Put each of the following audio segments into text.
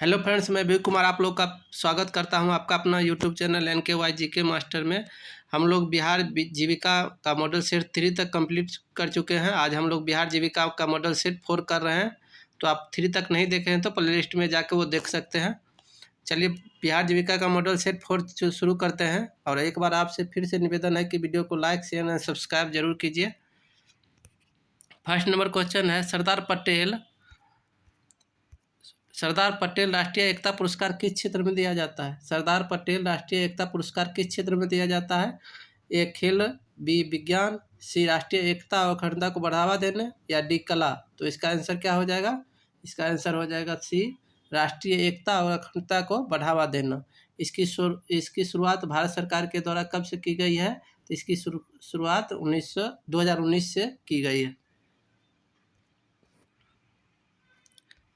Hello friends, मैं विवेक कुमार आप लोग का स्वागत करता हूं आपका अपना YouTube channel NKY GK master में। हम लोग बिहार जीविका का मॉडल सेट 3 तक कंप्लीट कर चुके हैं। आज हम लोग बिहार जीविका का मॉडल सेट 4 कर रहे हैं। तो आप 3 तक नहीं देखे हैं तो प्ले लिस्ट में जाकर वो देख सकते हैं। चलिए बिहार जीविका का मॉडल सेट 4 शुरू करते हैं। और एक बार आपसे फिर से निवेदन है कि वीडियो को लाइक शेयर एंड सब्सक्राइब जरूर कीजिए। फर्स्ट नंबर क्वेश्चन है, सरदार पटेल राष्ट्रीय एकता पुरस्कार किस क्षेत्र में दिया जाता है? सरदार पटेल राष्ट्रीय एकता पुरस्कार किस क्षेत्र में दिया जाता है? ए खेल, बी विज्ञान, सी राष्ट्रीय एकता और अखंडता को बढ़ावा देने, या डी कला। तो इसका आंसर क्या हो जाएगा? इसका आंसर हो जाएगा सी राष्ट्रीय एकता और अखंडता को बढ़ावा देना। इसकी शुरुआत भारत सरकार के द्वारा कब से की गई है? तो इसकी शुरुआत 2019 से की गई है।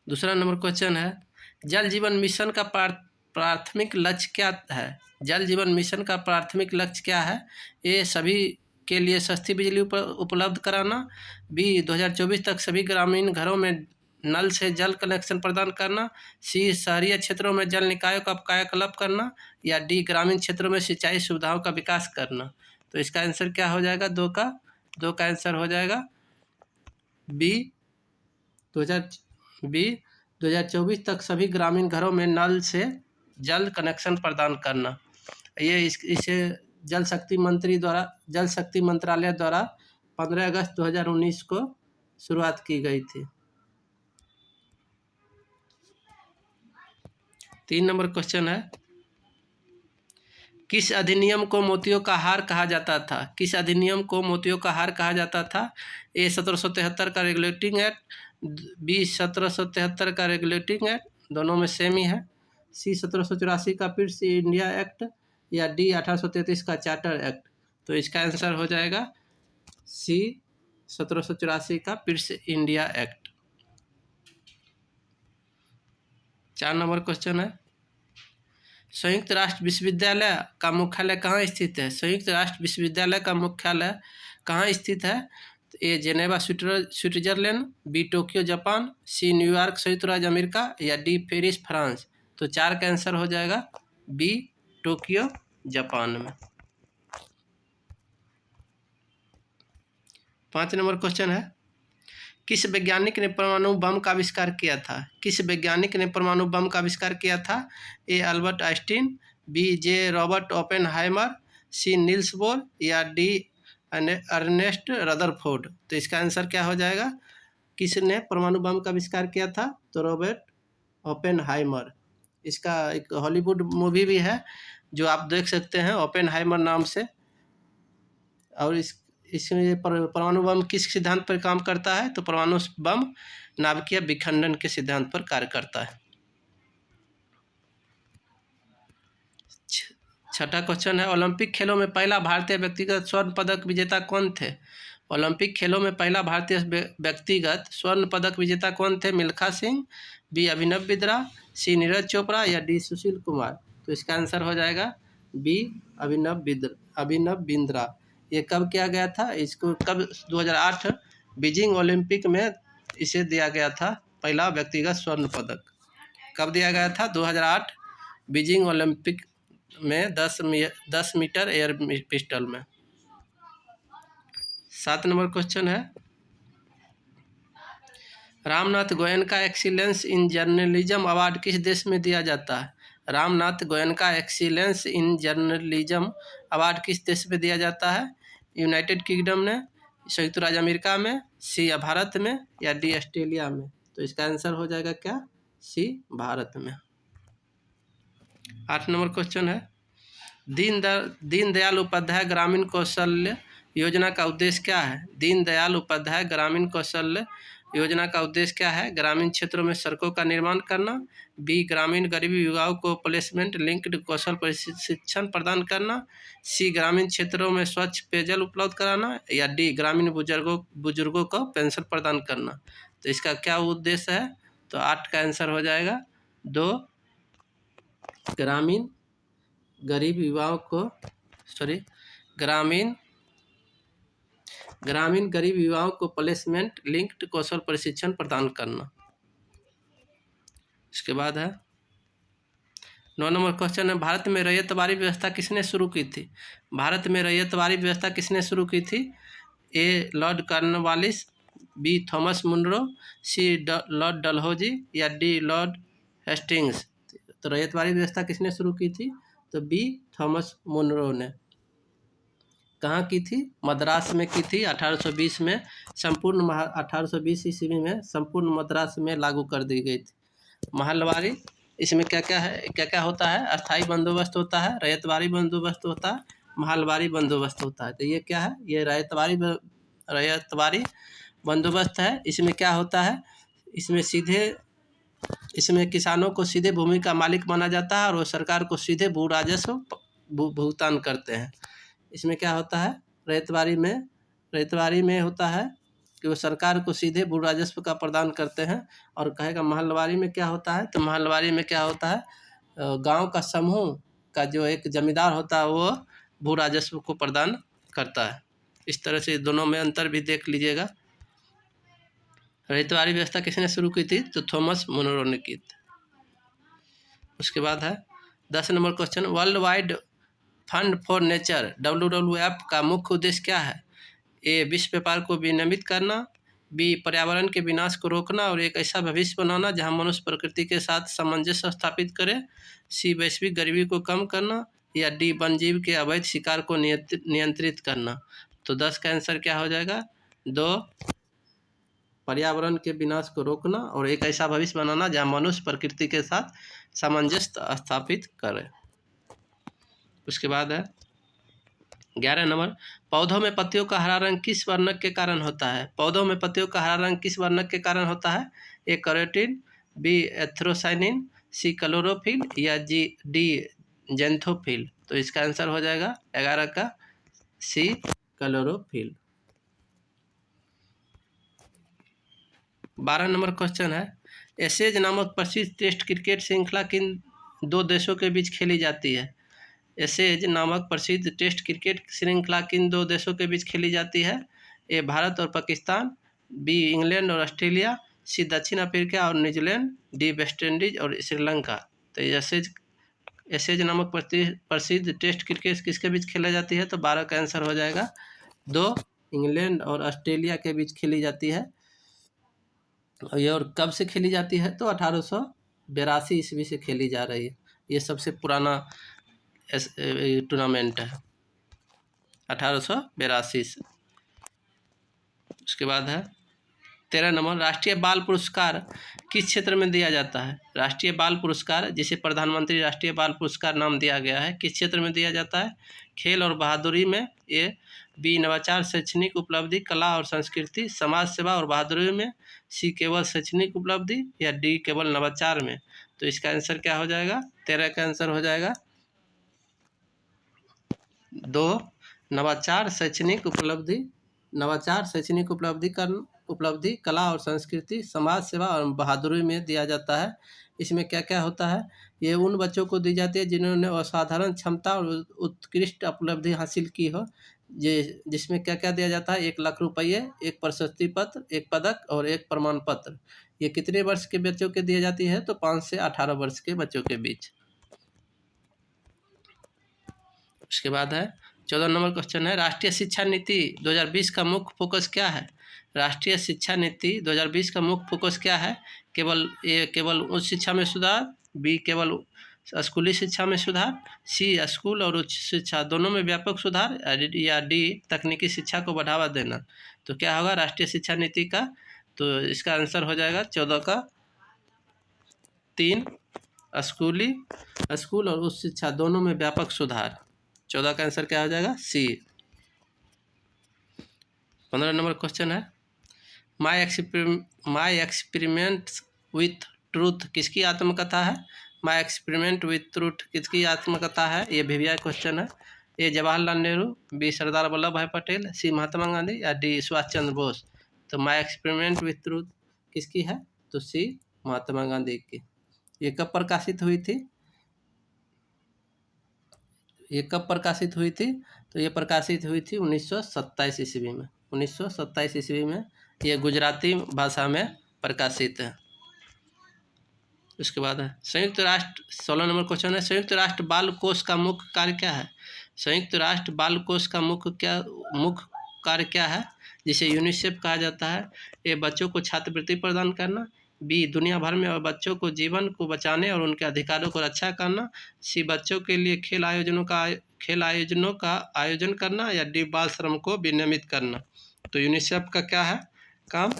दूसरा नंबर क्वेश्चन है, जल जीवन मिशन का प्राथमिक लक्ष्य क्या है? जल जीवन मिशन का प्राथमिक लक्ष्य क्या है? ए सभी के लिए सस्ती बिजली उपलब्ध कराना, बी 2024 तक सभी ग्रामीण घरों में नल से जल कनेक्शन प्रदान करना, सी शहरी क्षेत्रों में जल निकायों का कायाकल्प करना, या डी ग्रामीण क्षेत्रों में सिंचाई सुविधाओं का विकास करना। तो इसका आंसर क्या हो जाएगा? दो का आंसर हो जाएगा बी 2024 तक सभी ग्रामीण घरों में नल से जल कनेक्शन प्रदान करना। ये इसे जल शक्ति मंत्रालय द्वारा 15 अगस्त 2019 को शुरुआत की गई थी। 3 नंबर क्वेश्चन है, किस अधिनियम को मोतियों का हार कहा जाता था? किस अधिनियम को मोतियों का हार कहा जाता था? ए 1773 का रेगुलेटिंग एक्ट, बी 1773 का रेगुलेटिंग एक्ट, दोनों में सेम ही है, सी 1784 का पिट्स इंडिया एक्ट, या डी 1833 का चार्टर एक्ट। तो इसका आंसर हो जाएगा सी 1784 का Pitt's India act. 4 number question है, संयुक्त राष्ट्र विश्वविद्यालय का मुख्यालय कहाँ स्थित है? संयुक्त राष्ट्र विश्वविद्यालय का मुख्यालय कहाँ स्थित है? A Geneva Switzerland, B Tokyo Japan, C New York संयुक्त राज्य अमेरिका, या डी पेरिस फ्रांस। तो 4 का आंसर हो जाएगा बी टोक्यो जापान में। 5 नंबर क्वेश्चन है, किस वैज्ञानिक ने परमाणु बम का आविष्कार किया था? किस वैज्ञानिक ने परमाणु बम का आविष्कार किया था? A Albert Einstein, B J Robert Oppenheimer, C Niels Bohr, या डी अर्नेस्ट रदरफोर्ड। तो इसका आंसर क्या हो जाएगा? किसने परमाणु बम का आविष्कार किया था? तो रॉबर्ट ओपेनहाइमर। इसका एक हॉलीवुड मूवी भी है जो आप देख सकते हैं ओपेनहाइमर नाम से। और इसमें परमाणु बम किस सिद्धांत पर काम करता है? तो परमाणु बम नाभिकीय विखंडन के सिद्धांत पर कार्य करता है। 6ठा क्वेश्चन है, ओलंपिक खेलों में पहला भारतीय व्यक्तिगत स्वर्ण पदक विजेता कौन थे? ओलंपिक खेलों में पहला भारतीय व्यक्तिगत स्वर्ण पदक विजेता कौन थे? मिल्खा सिंह, बी अभिनव बिंद्रा, सी नीरज चोपड़ा, या डी सुशील कुमार। तो इसका आंसर हो जाएगा बी अभिनव बिंद्रा। ये कब किया गया था? इसको कब 2008 बीजिंग ओलंपिक में इसे दिया गया था पहला व्यक्तिगत स्वर्ण पदक। कब दिया गया था? 2008 बीजिंग ओलंपिक में 10 मीटर एयर पिस्टल में। 7 नंबर क्वेश्चन है, Ramnath Goenka excellence in journalism award किस देश में दिया जाता है? Ramnath Goenka excellence in journalism award किस देश में दिया जाता है? यूनाइटेड किंगडम में, संयुक्त राज्य अमेरिका में, सी भारत में, या डी ऑस्ट्रेलिया में। तो इसका आंसर हो जाएगा क्या? सी भारत में। 8 नंबर क्वेश्चन है, दीनदयाल उपाध्याय ग्रामीण कौशल्य योजना का उद्देश्य क्या है? दीनदयाल उपाध्याय ग्रामीण कौशल्य योजना का उद्देश्य क्या है? ग्रामीण क्षेत्रों में सड़कों का निर्माण करना, बी ग्रामीण गरीबी युवाओं को प्लेसमेंट लिंक्ड कौशल प्रशिक्षण प्रदान करना, सी ग्रामीण क्षेत्रों में स्वच्छ पेयजल उपलब्ध कराना, या डी ग्रामीण बुजुर्गों को पेंशन प्रदान करना। तो इसका क्या उद्देश्य है? तो 8 का आंसर हो जाएगा 2 ग्रामीण गरीब युवाओं को ग्रामीण गरीब युवाओं को प्लेसमेंट लिंक्ड कौशल प्रशिक्षण प्रदान करना। इसके बाद है 9 नंबर क्वेश्चन है, भारत में रैयतवाड़ी व्यवस्था किसने शुरू की थी? भारत में रैयतवाड़ी व्यवस्था किसने शुरू की थी? A Lord Cornwallis, B Thomas Munro, C Lord Dalhousie या डी लॉर्ड हेस्टिंग्स। तो रैयतवाड़ी व्यवस्था किसने शुरू की थी? तो बी थॉमस मुनरो ने। कहाँ की थी? मद्रास में की थी 1820 में। संपूर्ण 1820 ईस्वी में संपूर्ण मद्रास में लागू कर दी गई थी महलवारी। इसमें क्या क्या है, क्या क्या होता है? अस्थाई बंदोबस्त होता है, रैयतवाड़ी बंदोबस्त होता है, महलवारी बंदोबस्त होता है। तो ये क्या है? ये रैयतवाड़ी बंदोबस्त है। इसमें क्या होता है? इसमें किसानों को सीधे भूमि का मालिक माना जाता है और वो सरकार को सीधे भू राजस्व भुगतान करते हैं। इसमें क्या होता है? रैयतवाड़ी में होता है कि वो सरकार को सीधे भू राजस्व का प्रदान करते हैं। और कहेगा महलवाड़ी में क्या होता है? तो महलवाड़ी में क्या होता है? गांव का समूह का जो एक जमींदार होता है वो भू राजस्व को प्रदान करता है। इस तरह से दोनों में अंतर भी देख लीजिएगा। रैयतवाड़ी व्यवस्था किसने शुरू की थी? तो थॉमस मुनरो ने की थी। उसके बाद है 10 number question, world wide fund for nature WWF का मुख्य उद्देश्य क्या है? ए विश्व व्यापार को विनियमित करना, बी पर्यावरण के विनाश को रोकना और एक ऐसा भविष्य बनाना जहां मनुष्य प्रकृति के साथ सामंजस्य स्थापित करे, सी वैश्विक गरीबी को कम करना या डी वन्यजीव के अवैध शिकार को नियंत्रित करना। तो 10 का आंसर क्या हो जाएगा? 2 पर्यावरण के विनाश को रोकना और एक ऐसा भविष्य बनाना जहां मनुष्य प्रकृति के साथ सामंजस्य स्थापित करे। उसके बाद है 11 नंबर, पौधों में पत्तियों का हरा रंग किस वर्णक के कारण होता है? पौधों में पत्तियों का हरा रंग किस वर्णक के कारण होता है? A carotene, B एथ्रोसाइनिन, C chlorophyll या डी जेंथोफिल। तो इसका आंसर हो जाएगा 11 का सी क्लोरोफिल। 12 नंबर क्वेश्चन है, एशेज नामक प्रसिद्ध टेस्ट क्रिकेट श्रृंखला किन 2 देशों के बीच खेली जाती है? एशेज नामक प्रसिद्ध टेस्ट क्रिकेट श्रृंखला किन 2 देशों के बीच खेली जाती है? ए भारत और पाकिस्तान, बी इंग्लैंड और ऑस्ट्रेलिया, सी दक्षिण अफ्रीका और न्यूजीलैंड, डी वेस्ट इंडीज और श्रीलंका। तो एशेज नामक प्रसिद्ध टेस्ट क्रिकेट किसके बीच खेला जाती है? तो 12 का आंसर हो जाएगा 2 इंग्लैंड और ऑस्ट्रेलिया के बीच खेली जाती है। और कब से खेली जाती है? तो 1882 ईस्वी से खेली जा रही है। ये सबसे पुराना टूर्नामेंट है 1882 से। उसके बाद है 13 नंबर, राष्ट्रीय बाल पुरस्कार किस क्षेत्र में दिया जाता है? राष्ट्रीय बाल पुरस्कार, जिसे प्रधानमंत्री राष्ट्रीय बाल पुरस्कार नाम दिया गया है, किस क्षेत्र में दिया जाता है? खेल और बहादुरी में, ए बी नवाचार शैक्षणिक उपलब्धि कला और संस्कृति समाज सेवा और बहादुरी में, सी केवल शैक्षणिक उपलब्धि या डी केवल नवाचार में। तो इसका आंसर क्या हो जाएगा? 13 का आंसर हो जाएगा 2 नवाचार शैक्षणिक उपलब्धि कला और संस्कृति समाज सेवा और बहादुरी में दिया जाता है। इसमें क्या क्या होता है? ये उन बच्चों को दी जाती है जिन्होंने असाधारण क्षमता और उत्कृष्ट उपलब्धि हासिल की हो। जिसमें क्या क्या दिया जाता है? 1 लाख रुपये, एक प्रशस्ति पत्र, एक पदक और एक प्रमाण पत्र। ये कितने वर्ष के बच्चों के दिए जाती है? तो 5 से 18 वर्ष के बच्चों के बीच। उसके बाद है 14 नंबर क्वेश्चन है, राष्ट्रीय शिक्षा नीति 2020 का मुख्य फोकस क्या है? राष्ट्रीय शिक्षा नीति 2020 का मुख्य फोकस क्या है? केवल उच्च शिक्षा में सुधार, बी केवल स्कूली शिक्षा में सुधार, सी स्कूल और उच्च शिक्षा दोनों में व्यापक सुधार या डी तकनीकी शिक्षा को बढ़ावा देना। तो क्या होगा राष्ट्रीय शिक्षा नीति का? तो इसका आंसर हो जाएगा 14 का 3 स्कूल और उच्च शिक्षा दोनों में व्यापक सुधार। 14 का आंसर क्या हो जाएगा? सी। 15 नंबर क्वेश्चन है, माई एक्सपेरिमेंट विथ ट्रूथ किसकी आत्मकथा है? माई एक्सपेरिमेंट विथ ट्रूथ किसकी आत्मकथा है? ये वीवीआई क्वेश्चन है। ए जवाहरलाल नेहरू, बी सरदार वल्लभ भाई पटेल, सी महात्मा गांधी या डी सुभाष चंद्र बोस। तो माई एक्सपेरिमेंट विथ ट्रूथ किसकी है? तो सी महात्मा गांधी की। ये कब प्रकाशित हुई थी? तो ये प्रकाशित हुई थी 1927 ईस्वी में। 1927 ईस्वी में ये गुजराती भाषा में प्रकाशित है। उसके बाद है संयुक्त राष्ट्र 16 नंबर क्वेश्चन है, संयुक्त राष्ट्र बाल कोष का मुख्य कार्य क्या है? संयुक्त राष्ट्र बाल कोष का मुख्य कार्य क्या है, जिसे यूनिसेफ कहा जाता है? ए बच्चों को छात्रवृत्ति प्रदान करना, बी दुनिया भर में बच्चों को जीवन को बचाने और उनके अधिकारों को रक्षा करना, सी बच्चों के लिए खेल आयोजनों का आयोजन करना, या डी बाल श्रम को विनियमित करना। तो यूनिसेफ का क्या है काम?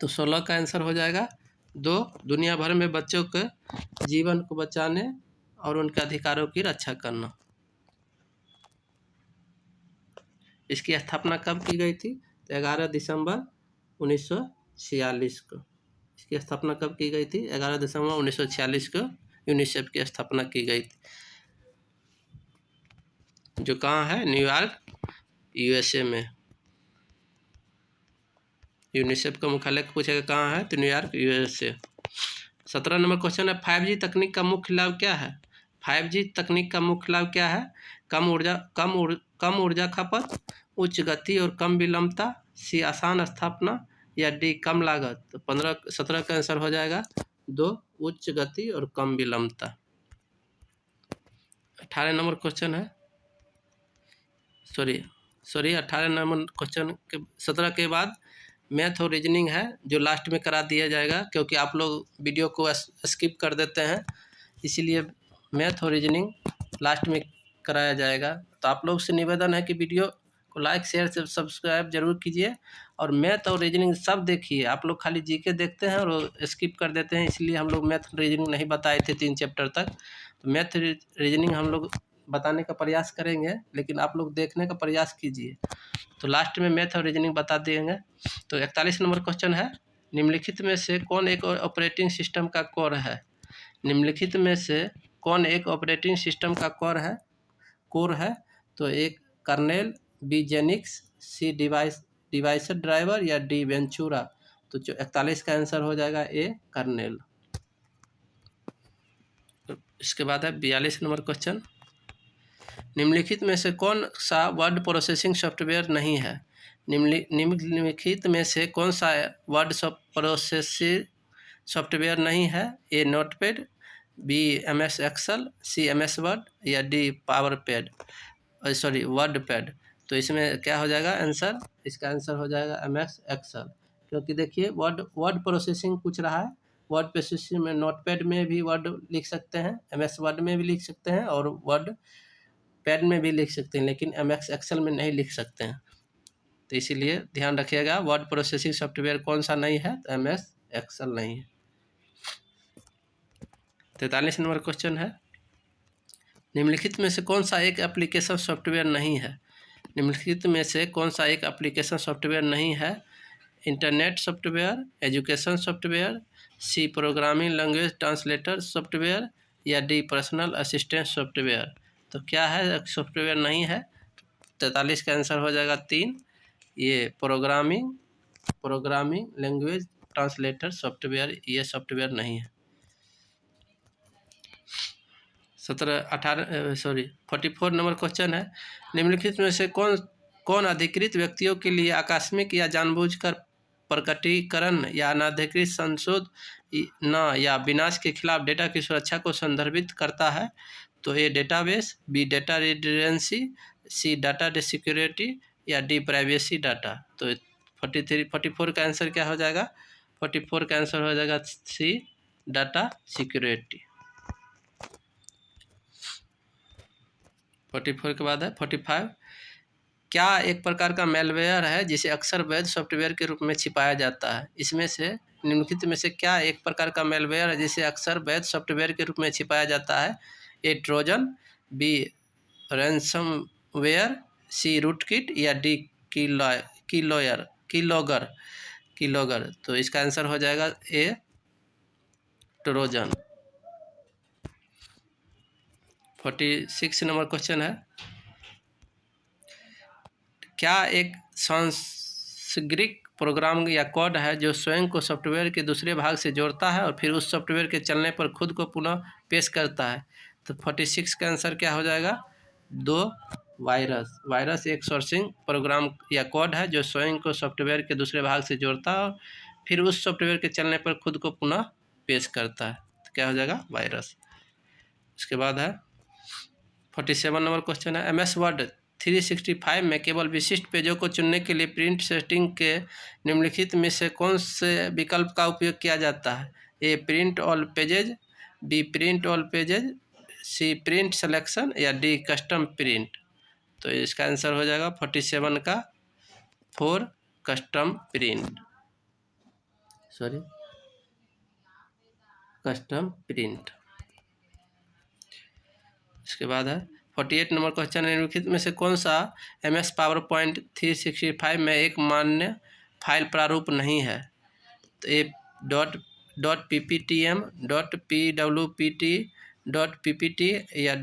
तो 16 का आंसर हो जाएगा 2, दुनिया भर में बच्चों के जीवन को बचाने और उनके अधिकारों की रक्षा करना। इसकी स्थापना कब की गई थी? तो 11 दिसंबर 1946 को। इसकी स्थापना कब की गई थी? 11 दिसंबर 1946 को यूनिसेफ की स्थापना की गई थी, जो कहाँ है? न्यूयॉर्क, यूएसए में। यूनिसेफ का मुख्यालय पूछेगा कहाँ है? तो न्यूयॉर्क, यूएसए। 17 नंबर क्वेश्चन है, 5G तकनीक का मुख्य लाभ क्या है? 5G तकनीक का मुख्य लाभ क्या है? कम ऊर्जा खपत, उच्च गति और कम विलंबता, सी आसान स्थापना, या डी कम लागत। तो 17 का आंसर हो जाएगा 2, उच्च गति और कम विलंबता। 18 नंबर क्वेश्चन है, 18 नंबर क्वेश्चन के 17 के बाद मैथ और रीजनिंग है, जो लास्ट में करा दिया जाएगा, क्योंकि आप लोग वीडियो को स्किप कर देते हैं, इसीलिए मैथ और रीजनिंग लास्ट में कराया जाएगा। तो आप लोग से निवेदन है कि वीडियो को लाइक, शेयर, सब्सक्राइब जरूर कीजिए और मैथ और रीजनिंग सब देखिए। आप लोग खाली जीके देखते हैं और स्किप कर देते हैं, इसलिए हम लोग मैथ रीजनिंग नहीं बताए थे 3 चैप्टर तक। तो मैथ रीजनिंग हम लोग बताने का प्रयास करेंगे, लेकिन आप लोग देखने का प्रयास कीजिए। तो लास्ट में मैथ और रीजनिंग बता देंगे। तो 41 नंबर क्वेश्चन है, निम्नलिखित में से कौन एक ऑपरेटिंग सिस्टम का कोर है? निम्नलिखित में से कौन एक ऑपरेटिंग सिस्टम का कोर है? तो एक कर्नेल, बी जेनिक्स, सी डिवाइस ड्राइवर, या डी वेंचुरा। तो 41 का आंसर हो जाएगा ए कर्नेल। इसके बाद है 42 नंबर क्वेश्चन, निम्नलिखित में से कौन सा वर्ड प्रोसेसिंग सॉफ्टवेयर नहीं है? निम्नलिखित में से कौन सा वर्ड प्रोसेसिंग सॉफ्टवेयर नहीं है? ए नोटपैड, बी MS एक्सेल, सी MS वर्ड, या डी वर्ड पैड। तो इसमें क्या हो जाएगा आंसर? इसका आंसर हो जाएगा MS एक्सेल, क्योंकि देखिए वर्ड प्रोसेसिंग पूछ रहा है। वर्ड प्रोसेसिंग में नोटपैड में भी वर्ड लिख सकते हैं, MS वर्ड में भी लिख सकते हैं और वर्ड पैड में भी लिख सकते हैं, लेकिन MS एक्सेल में नहीं लिख सकते हैं। तो इसीलिए ध्यान रखिएगा, वर्ड प्रोसेसिंग सॉफ्टवेयर कौन सा नहीं है? तो MS एक्सेल नहीं है। 43 नंबर क्वेश्चन है, निम्नलिखित में से कौन सा एक एप्लीकेशन सॉफ्टवेयर नहीं है? निम्नलिखित में से कौन सा एक एप्लीकेशन सॉफ्टवेयर नहीं है? Internet software, education software, C programming language translator software, या डी पर्सनल असिस्टेंट सॉफ्टवेयर। तो क्या है सॉफ्टवेयर नहीं है? 43 का आंसर हो जाएगा 3, ये प्रोग्रामिंग लैंग्वेज ट्रांसलेटर सॉफ्टवेयर, ये सॉफ्टवेयर नहीं है। 44 नंबर क्वेश्चन है, निम्नलिखित में से कौन अधिकृत व्यक्तियों के लिए आकस्मिक या जानबूझकर प्रकटीकरण या अनाधिकृत संशोधन या विनाश के खिलाफ डेटा की सुरक्षा को संदर्भित करता है? तो A database, B data redundancy, C data security, या डी प्राइवेसी डाटा। तो 44 का आंसर क्या हो जाएगा? 44 का आंसर हो जाएगा सी डाटा सिक्योरिटी। 44 के बाद है 45, क्या एक प्रकार का मेलवेयर है जिसे अक्सर वैध सॉफ्टवेयर के रूप में छिपाया जाता है? इसमें से निम्नलिखित में से क्या एक प्रकार का मेलवेयर है जिसे अक्सर वैध सॉफ्टवेयर के रूप में छिपाया जाता है? ए ट्रोजन, बी रैंसमवेयर, सी रूटकिट, या डी कीलॉगर। तो इसका आंसर हो जाएगा ए ट्रोजन। 46 नंबर क्वेश्चन है, क्या एक सांख्यिक प्रोग्राम या कोड है जो स्वयं को सॉफ्टवेयर के दूसरे भाग से जोड़ता है और फिर उस सॉफ्टवेयर के चलने पर खुद को पुनः पेश करता है? तो 46 का आंसर क्या हो जाएगा? 2, वायरस एक सोर्सिंग प्रोग्राम या कोड है जो स्वयं को सॉफ्टवेयर के दूसरे भाग से जोड़ता है और फिर उस सॉफ्टवेयर के चलने पर खुद को पुनः पेश करता है। तो क्या हो जाएगा? वायरस। उसके बाद है 47 नंबर क्वेश्चन है, MS वर्ड 365 में केवल विशिष्ट पेजों को चुनने के लिए प्रिंट सेटिंग के निम्नलिखित में से कौन से विकल्प का उपयोग किया जाता है? A print all pages, B print all pages, C print selection, या डी कस्टम प्रिंट। तो इसका आंसर हो जाएगा 47 का 4 custom print, sorry custom print. इसके बाद है 48 नंबर क्वेश्चन, निम्नलिखित में से कौन सा MS पावरपॉइंट 365 में एक मान्य फाइल प्रारूप नहीं है? तो ए .pptm, .pwpt, .ppt या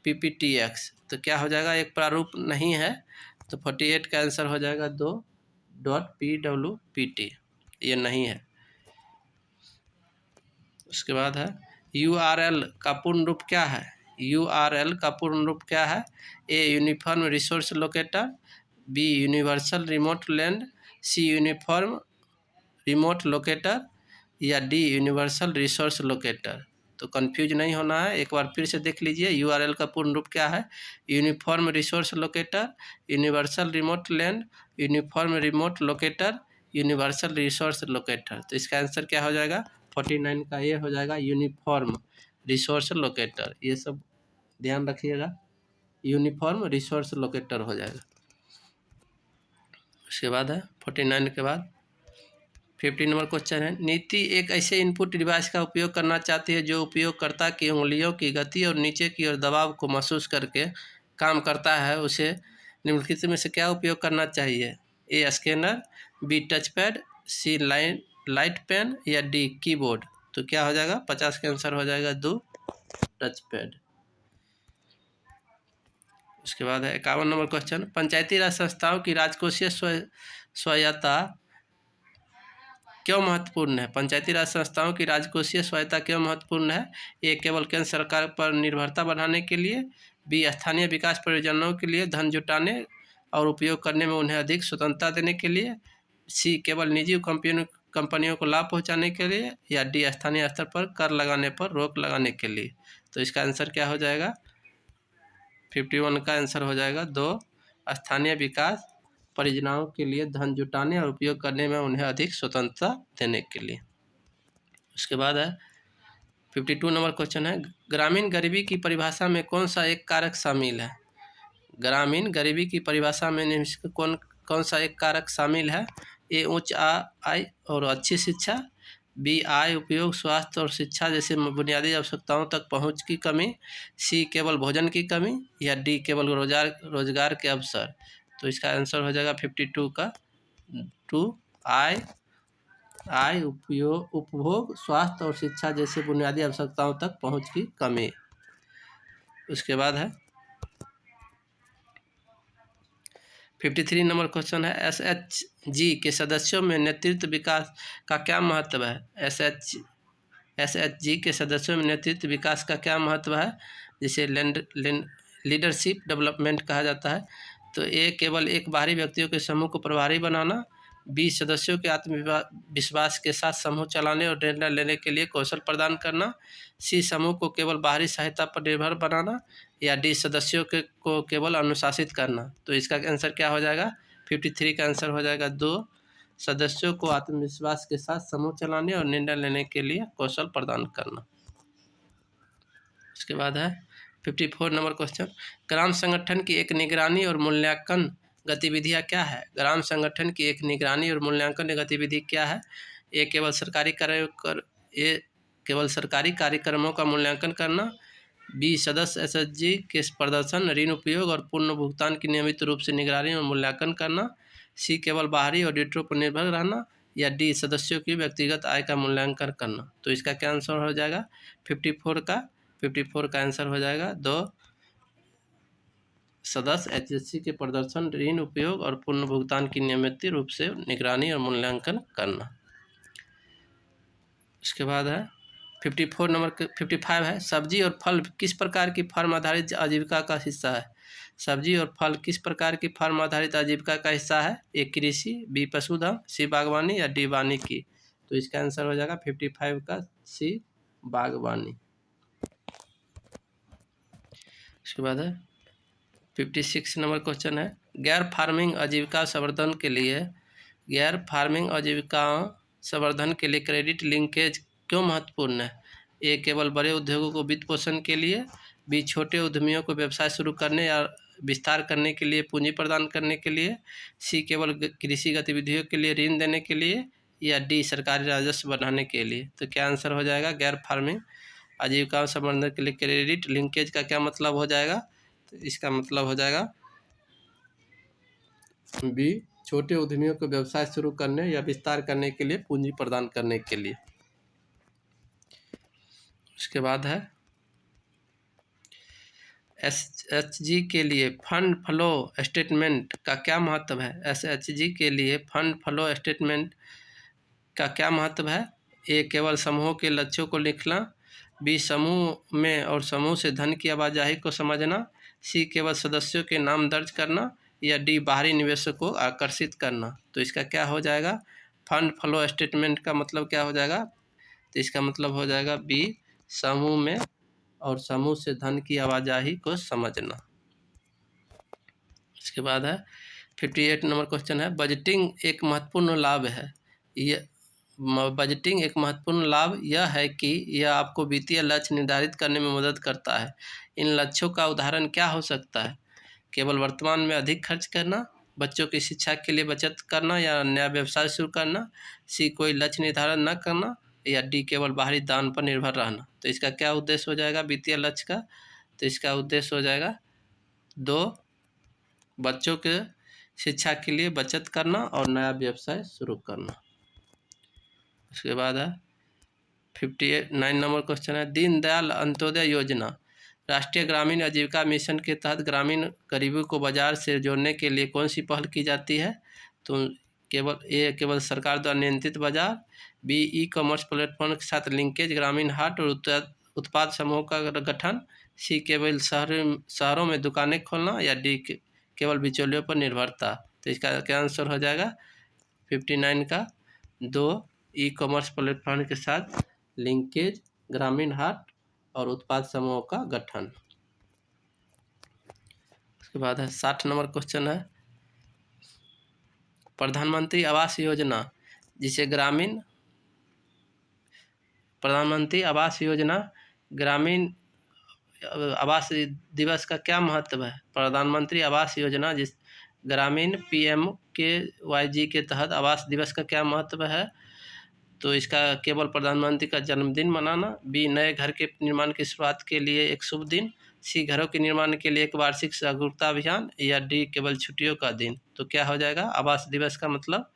.pptx। तो क्या हो जाएगा? एक प्रारूप नहीं है, तो 48 का आंसर हो जाएगा 2 .pwpt, ये नहीं है। उसके बाद है URL का पूर्ण रूप क्या है? URL का पूर्ण रूप क्या है? A uniform resource locator, B universal remote land, C uniform remote locator, या डी यूनिवर्सल रिसोर्स लोकेटर। तो कंफ्यूज नहीं होना है, एक बार फिर से देख लीजिए। URL का पूर्ण रूप क्या है? Uniform resource locator, universal remote land, uniform remote locator, universal resource locator. तो इसका आंसर क्या हो जाएगा? 49 का ये हो जाएगा यूनिफॉर्म रिसोर्स लोकेटर। ये सब ध्यान रखिएगा, यूनिफॉर्म रिसोर्स लोकेटर हो जाएगा। उसके बाद है 49 के बाद 50 नंबर क्वेश्चन है, नीति एक ऐसे इनपुट डिवाइस का उपयोग करना चाहती है जो उपयोगकर्ता की उंगलियों की गति और नीचे की ओर दबाव को महसूस करके काम करता है। उसे निम्नलिखित में से क्या उपयोग करना चाहिए? ए scanner, be touch pad, C light pen, या डी कीबोर्ड। तो क्या हो जाएगा? 50 का आंसर हो जाएगा 2 टच पैड। उसके बाद है 51 नंबर क्वेश्चन, पंचायती राज संस्थाओं की राजकोषीय स्वायत्तता क्यों महत्वपूर्ण है? पंचायती राज संस्थाओं की राजकोषीय स्वायत्तता क्यों महत्वपूर्ण है? ए केवल केंद्र सरकार पर निर्भरता बढ़ाने के लिए, बी स्थानीय विकास परियोजनाओं के लिए धन जुटाने और उपयोग करने में उन्हें अधिक स्वतंत्रता देने के लिए, सी केवल निजी कंपनियों को लाभ पहुंचाने के लिए, या डी स्थानीय स्तर पर कर लगाने पर रोक लगाने के लिए। तो इसका आंसर क्या हो जाएगा? 51 का आंसर हो जाएगा 2 स्थानीय विकास परियोजनाओं के लिए धन जुटाने और उपयोग करने में उन्हें अधिक स्वतंत्रता देने के लिए। उसके बाद है 52 नंबर क्वेश्चन है, ग्रामीण गरीबी की परिभाषा में कौन सा एक कारक शामिल है? ग्रामीण गरीबी की परिभाषा में कौन सा एक कारक शामिल है? ए उच्च आय और अच्छी शिक्षा, बी आय, उपयोग, स्वास्थ्य और शिक्षा जैसे बुनियादी आवश्यकताओं तक पहुंच की कमी, सी केवल भोजन की कमी, या डी केवल रोजगार के अवसर। तो इसका आंसर हो जाएगा 52 का 2 आय, उपयोग, उपभोग, स्वास्थ्य और शिक्षा जैसे बुनियादी आवश्यकताओं तक पहुंच की कमी। उसके बाद है 53 नंबर क्वेश्चन है, SHG के सदस्यों में नेतृत्व विकास का क्या महत्व है? SHG के सदस्यों में नेतृत्व विकास का क्या महत्व है, जिसे लीडरशिप डेवलपमेंट कहा जाता है? तो ए केवल एक बाहरी व्यक्तियों के समूह को प्रभारी बनाना, बी सदस्यों के आत्मविश्वास के साथ समूह चलाने और निर्णय लेने के लिए कौशल प्रदान करना, सी समूह को केवल बाहरी सहायता पर निर्भर बनाना, या डी सदस्यों को केवल अनुशासित करना। तो इसका आंसर क्या हो जाएगा? 53 का आंसर हो जाएगा 2 सदस्यों को आत्मविश्वास के साथ समूह चलाने और निर्णय लेने के लिए कौशल प्रदान करना। उसके बाद है 54 नंबर क्वेश्चन, ग्राम संगठन की एक निगरानी और मूल्यांकन गतिविधियाँ क्या है? ग्राम संगठन की एक निगरानी और मूल्यांकन गतिविधि क्या है? ए केवल सरकारी कार्यक्रमों का मूल्यांकन करना, बी सदस्य SHG के प्रदर्शन, ऋण उपयोग और पुनः भुगतान की नियमित रूप से निगरानी और मूल्यांकन करना, सी केवल बाहरी ऑडिटरों पर निर्भर रहना, या डी सदस्यों की व्यक्तिगत आय का मूल्यांकन करना। तो इसका क्या आंसर हो जाएगा? 54 का आंसर हो जाएगा 2 सदस्य HHC के प्रदर्शन, ऋण उपयोग और पुनः भुगतान की नियमित रूप से निगरानी और मूल्यांकन करना। उसके बाद है 55 है, सब्जी और फल किस प्रकार की फार्म आधारित आजीविका का हिस्सा है? सब्जी और फल किस प्रकार की फार्म आधारित आजीविका का हिस्सा है? ए कृषि, बी पशुधन, सी बागवानी, या डी वानिकी। तो इसका आंसर हो जाएगा 55 का सी बागवानी। उसके बाद है 56 नंबर क्वेश्चन है, गैर फार्मिंग आजीविका संवर्धन के लिए क्रेडिट लिंकेज क्यों महत्वपूर्ण है? ए केवल बड़े उद्योगों को वित्त पोषण के लिए, बी छोटे उद्यमियों को व्यवसाय शुरू करने या विस्तार करने के लिए पूंजी प्रदान करने के लिए, सी केवल कृषि गतिविधियों के लिए ऋण देने के लिए, या डी सरकारी राजस्व बढ़ाने के लिए। तो क्या आंसर हो जाएगा? गैर फार्मिंग आजीविका संवर्धन के लिए क्रेडिट लिंकेज का क्या मतलब हो जाएगा? तो इसका मतलब हो जाएगा बी छोटे उद्यमियों को व्यवसाय शुरू करने या विस्तार करने के लिए पूंजी प्रदान करने के लिए। उसके बाद है एसएचजी के लिए फंड फ्लो स्टेटमेंट का क्या महत्व है? एसएचजी के लिए फंड फ्लो स्टेटमेंट का क्या महत्व है? ए केवल समूहों के लक्ष्यों को लिखना, बी समूह में और समूह से धन की आवाजाही को समझना, सी केवल सदस्यों के नाम दर्ज करना, या डी बाहरी निवेशों को आकर्षित करना। तो इसका क्या हो जाएगा? फंड फ्लो स्टेटमेंट का मतलब क्या हो जाएगा? तो इसका मतलब हो जाएगा बी समूह में और समूह से धन की आवाजाही को समझना। इसके बाद है 58 नंबर क्वेश्चन है, बजटिंग एक महत्वपूर्ण लाभ है। बजटिंग एक महत्वपूर्ण लाभ यह है कि यह आपको वित्तीय लक्ष्य निर्धारित करने में मदद करता है। इन लक्ष्यों का उदाहरण क्या हो सकता है? केवल वर्तमान में अधिक खर्च करना, बच्चों की शिक्षा के लिए बचत करना या नया व्यवसाय शुरू करना, सी कोई लक्ष्य निर्धारण न करना, या डी केवल बाहरी दान पर निर्भर रहना। तो इसका क्या उद्देश्य हो जाएगा वित्तीय लक्ष्य का? तो इसका उद्देश्य हो जाएगा दो, बच्चों के शिक्षा के लिए बचत करना और नया व्यवसाय शुरू करना। उसके बाद है 59 नंबर क्वेश्चन है, दीनदयाल अंत्योदय योजना राष्ट्रीय ग्रामीण आजीविका मिशन के तहत ग्रामीण गरीबों को बाजार से जोड़ने के लिए कौन सी पहल की जाती है? तो केवल सरकार द्वारा नियंत्रित बाजार, बी ई कॉमर्स प्लेटफॉर्म के साथ लिंकेज, ग्रामीण हाट और उत्पाद समूह का गठन, सी केवल शहरों में दुकानें खोलना, या डी केवल बिचौलियों पर निर्भरता। तो इसका क्या आंसर हो जाएगा? 59 का दो, ई कॉमर्स प्लेटफॉर्म के साथ लिंकेज, ग्रामीण हाट और उत्पाद समूहों का गठन। उसके बाद है 60 नंबर क्वेश्चन है, प्रधानमंत्री आवास योजना ग्रामीण आवास दिवस का क्या महत्व है? प्रधानमंत्री आवास योजना जिस ग्रामीण PMKYG के तहत आवास दिवस का क्या महत्व है? तो इसका केवल प्रधानमंत्री का जन्मदिन मनाना, बी नए घर के निर्माण की शुरुआत के लिए एक शुभ दिन, सी घरों के निर्माण के लिए एक वार्षिक जागरूकता अभियान, या डी केवल छुट्टियों का दिन। तो क्या हो जाएगा? आवास दिवस का मतलब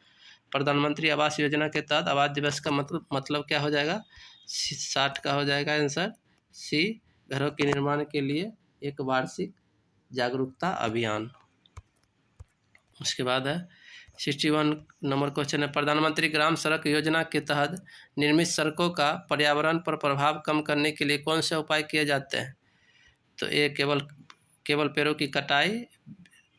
प्रधानमंत्री आवास योजना के तहत आवास दिवस का मतलब क्या हो जाएगा? 60 का हो जाएगा आंसर सी, घरों के निर्माण के लिए एक वार्षिक जागरूकता अभियान। उसके बाद है 61 नंबर क्वेश्चन है, प्रधानमंत्री ग्राम सड़क योजना के तहत निर्मित सड़कों का पर्यावरण पर प्रभाव कम करने के लिए कौन से उपाय किए जाते हैं? तो ए केवल पेड़ों की कटाई,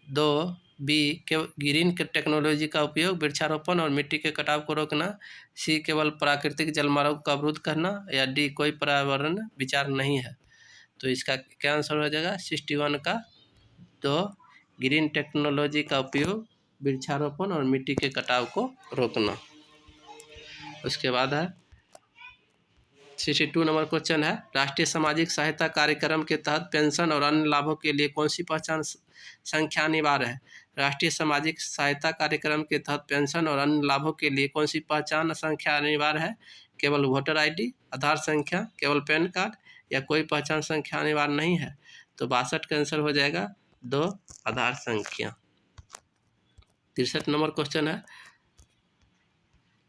दो बी ग्रीन टेक्नोलॉजी का उपयोग, वृक्षारोपण और मिट्टी के कटाव को रोकना, सी केवल प्राकृतिक जलमार्ग का अवरुद्ध करना, या डी कोई पर्यावरण विचार नहीं है। तो इसका क्या आंसर हो जाएगा? 61 का दो, ग्रीन टेक्नोलॉजी का उपयोग, वृक्षारोपण और मिट्टी के कटाव को रोकना। उसके बाद है 62 नंबर क्वेश्चन है, राष्ट्रीय सामाजिक सहायता कार्यक्रम के तहत पेंशन और अन्य लाभों के लिए कौन सी पहचान संख्या अनिवार्य है? राष्ट्रीय सामाजिक सहायता कार्यक्रम के तहत पेंशन और अन्य लाभों के लिए कौन सी पहचान संख्या अनिवार्य है? केवल वोटर ID, आधार संख्या, केवल पैन कार्ड, या कोई पहचान संख्या अनिवार्य नहीं है? तो 62 का आंसर हो जाएगा दो, आधार संख्या। 63 नंबर क्वेश्चन है,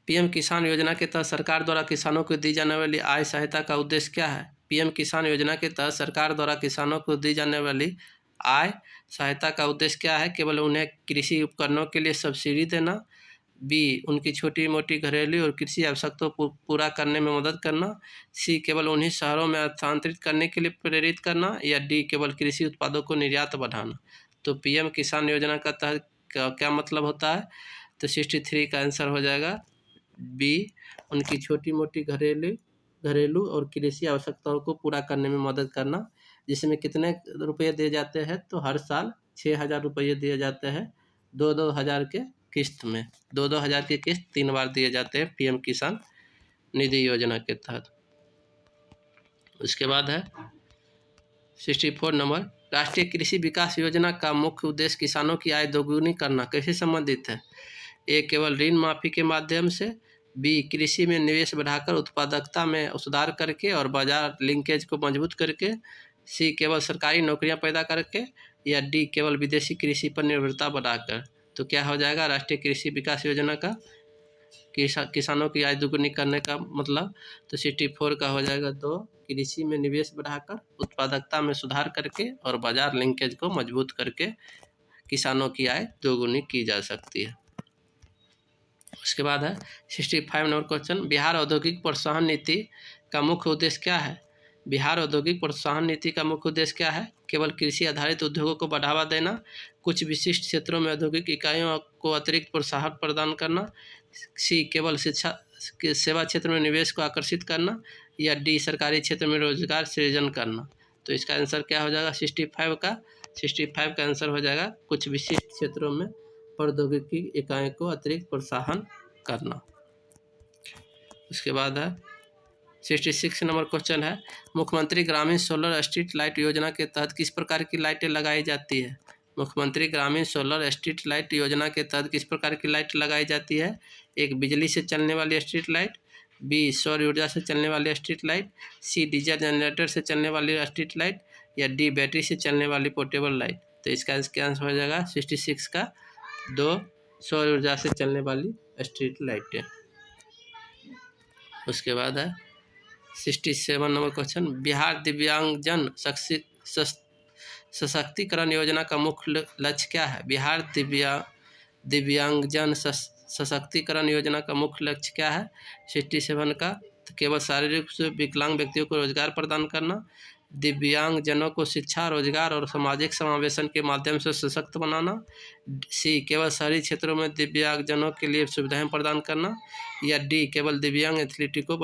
PM किसान योजना के तहत सरकार द्वारा किसानों को दी जाने वाली आय सहायता का उद्देश्य क्या है? PM किसान योजना के तहत सरकार द्वारा किसानों को दी जाने वाली आय सहायता का उद्देश्य क्या है? केवल उन्हें कृषि उपकरणों के लिए सब्सिडी देना, बी उनकी छोटी मोटी घरेलू और कृषि आवश्यकताओं को पूरा करने में मदद करना, सी केवल उन्हीं शहरों में स्थानांतरित करने के लिए प्रेरित करना, या डी केवल कृषि उत्पादों को निर्यात बढ़ाना। तो PM किसान योजना का तहत क्या मतलब होता है? तो 63 का आंसर हो जाएगा बी उनकी छोटी मोटी घरेलू और कृषि आवश्यकताओं को पूरा करने में मदद करना। जिसमें कितने रुपये दिए जाते हैं, तो हर साल 6,000 रुपये दिए जाते हैं 2-2 हज़ार के किस्त में। 2-2 हज़ार की किस्त 3 बार दिए जाते हैं पीएम किसान निधि योजना के तहत। उसके बाद है 64 नंबर, राष्ट्रीय कृषि विकास योजना का मुख्य उद्देश्य किसानों की आय दोगुनी करना कैसे संबंधित है? ए, केवल ऋण माफी के माध्यम से। बी, कृषि में निवेश बढ़ाकर उत्पादकता में सुधार करके और बाजार लिंकेज को मजबूत करके। सी, केवल सरकारी नौकरियां पैदा करके। या डी, केवल विदेशी कृषि पर निर्भरता बढ़ाकर। तो क्या हो जाएगा राष्ट्रीय कृषि विकास योजना का किसानों की आय दोगुनी करने का मतलब? तो 64 का हो जाएगा 2, कृषि में निवेश बढ़ाकर उत्पादकता में सुधार करके और बाजार लिंकेज को मजबूत करके किसानों की आय दोगुनी की जा सकती है। उसके बाद है 65 नंबर क्वेश्चन, बिहार औद्योगिक प्रोत्साहन नीति का मुख्य उद्देश्य क्या है? बिहार औद्योगिक प्रोत्साहन नीति का मुख्य उद्देश्य क्या है? केवल कृषि आधारित उद्योगों को बढ़ावा देना, कुछ विशिष्ट क्षेत्रों में औद्योगिक इकाइयों को अतिरिक्त प्रोत्साहन प्रदान करना। सी, केवल शिक्षा के सेवा क्षेत्र में निवेश को आकर्षित करना। या डी, सरकारी क्षेत्र में रोजगार सृजन करना। तो इसका आंसर क्या हो जाएगा 65 का आंसर हो जाएगा कुछ विशिष्ट क्षेत्रों में प्रौद्योगिकी इकाई को अतिरिक्त प्रोत्साहन करना। उसके बाद है 66 नंबर क्वेश्चन है, मुख्यमंत्री ग्रामीण सोलर स्ट्रीट लाइट योजना के तहत किस प्रकार की लाइटें लगाई जाती है? मुख्यमंत्री ग्रामीण सोलर स्ट्रीट लाइट योजना के तहत किस प्रकार की लाइट लगाई जाती है? एक, बिजली से चलने वाली स्ट्रीट लाइट। बी, सौर ऊर्जा से चलने वाली स्ट्रीट लाइट। सी, डीजल जनरेटर से चलने वाली स्ट्रीट लाइट। या डी, बैटरी से चलने वाली पोर्टेबल लाइट। तो इसका आंसर हो जाएगा 66 का 2, सौर ऊर्जा से चलने वाली स्ट्रीट लाइटें। उसके बाद है 67 नंबर क्वेश्चन, बिहार दिव्यांगजन सशक्तिकरण योजना का मुख्य लक्ष्य क्या है? बिहार दिव्यांगजन सशक्तिकरण योजना का मुख्य लक्ष्य क्या है? 67 का, तो केवल शारीरिक रूप से विकलांग व्यक्तियों को रोजगार प्रदान करना, दिव्यांगजनों को शिक्षा, रोजगार और सामाजिक समावेशन के माध्यम से सशक्त बनाना। सी, केवल शहरी क्षेत्रों में दिव्यांगजनों के लिए सुविधाएं प्रदान करना। या डी, केवल दिव्यांग एथलीट को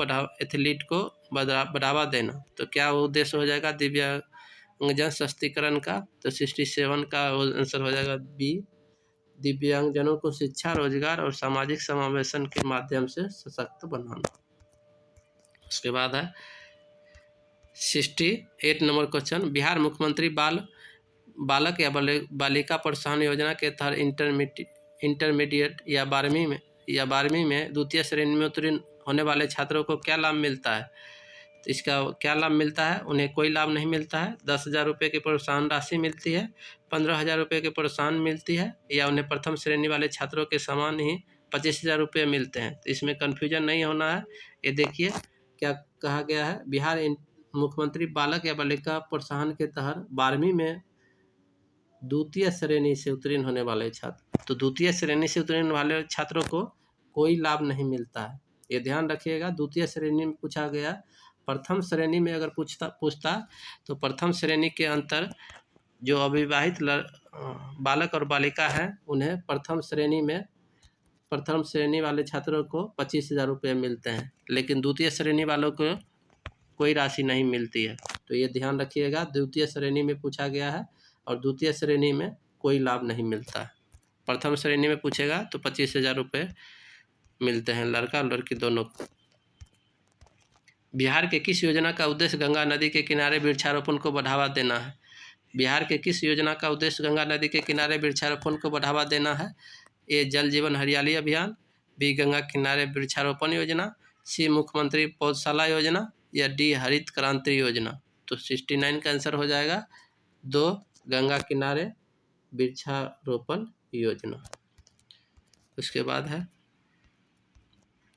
बढ़ावा देना। तो क्या वो उद्देश्य हो जाएगा दिव्यांगजन सशक्तिकरण का? तो 67 का आंसर हो जाएगा बी, दिव्यांगजनों को शिक्षा, रोजगार और सामाजिक समावेशन के माध्यम से सशक्त बनाना। उसके बाद है 68 नंबर क्वेश्चन, बिहार मुख्यमंत्री बालक या बालिका प्रोत्साहन योजना के तहत इंटरमीडिएट या 12वीं में द्वितीय श्रेणी में उत्तीर्ण होने वाले छात्रों को क्या लाभ मिलता है? तो इसका क्या लाभ मिलता है? उन्हें कोई लाभ नहीं मिलता है। 10,000 रुपये की प्रोत्साहन राशि मिलती है, 15,000 रुपये की प्रोत्साहन मिलती है, या उन्हें प्रथम श्रेणी वाले छात्रों के समान ही 25,000 रुपये मिलते हैं। तो इसमें कन्फ्यूजन नहीं होना है। ये देखिए क्या कहा गया है, बिहार मुख्यमंत्री बालक या बालिका प्रोत्साहन के तहत 12वीं में द्वितीय श्रेणी से उत्तीर्ण होने वाले छात्र, तो द्वितीय श्रेणी से उत्तीर्ण वाले छात्रों को कोई लाभ नहीं मिलता है। ये ध्यान रखिएगा। द्वितीय श्रेणी में पूछा गया, प्रथम श्रेणी में अगर पूछता तो प्रथम श्रेणी के अंतर जो अविवाहित बालक और बालिका हैं उन्हें प्रथम श्रेणी वाले छात्रों को 25,000 रुपये मिलते हैं, लेकिन द्वितीय श्रेणी वालों को कोई राशि नहीं मिलती है। तो ये ध्यान रखिएगा, द्वितीय श्रेणी में पूछा गया है और द्वितीय श्रेणी में कोई लाभ नहीं मिलता है। प्रथम श्रेणी में पूछेगा तो 25,000 रुपये मिलते हैं लड़का और लड़की दोनों को। बिहार के किस योजना का उद्देश्य गंगा नदी के किनारे वृक्षारोपण को बढ़ावा देना है? बिहार के किस योजना का उद्देश्य गंगा नदी के किनारे वृक्षारोपण को बढ़ावा देना है? ए, जल जीवन हरियाली अभियान। बी, गंगा किनारे वृक्षारोपण योजना। सी, मुख्यमंत्री पौधशाला योजना। या डी, हरित क्रांति योजना। तो 69 का आंसर हो जाएगा 2, गंगा किनारे वृक्षारोपण योजना। उसके बाद है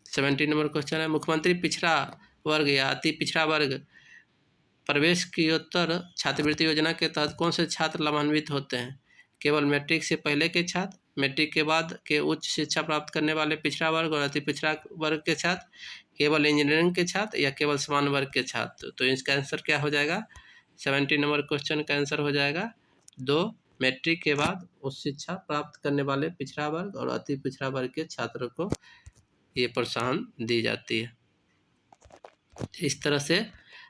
70 नंबर क्वेश्चन है, मुख्यमंत्री पिछड़ा वर्ग या अति पिछड़ा वर्ग प्रवेश की उत्तर छात्रवृत्ति योजना के तहत कौन से छात्र लाभान्वित होते हैं? केवल मैट्रिक से पहले के छात्र, मैट्रिक के बाद के उच्च शिक्षा प्राप्त करने वाले पिछड़ा वर्ग और अति पिछड़ा वर्ग के छात्र, केवल इंजीनियरिंग के छात्र, या केवल समान वर्ग के छात्र। तो इसका आंसर क्या हो जाएगा? 70 नंबर क्वेश्चन का आंसर हो जाएगा 2, मैट्रिक के बाद उच्च शिक्षा प्राप्त करने वाले पिछड़ा वर्ग और अति पिछड़ा वर्ग के छात्रों को ये प्रोत्साहन दी जाती है। इस तरह से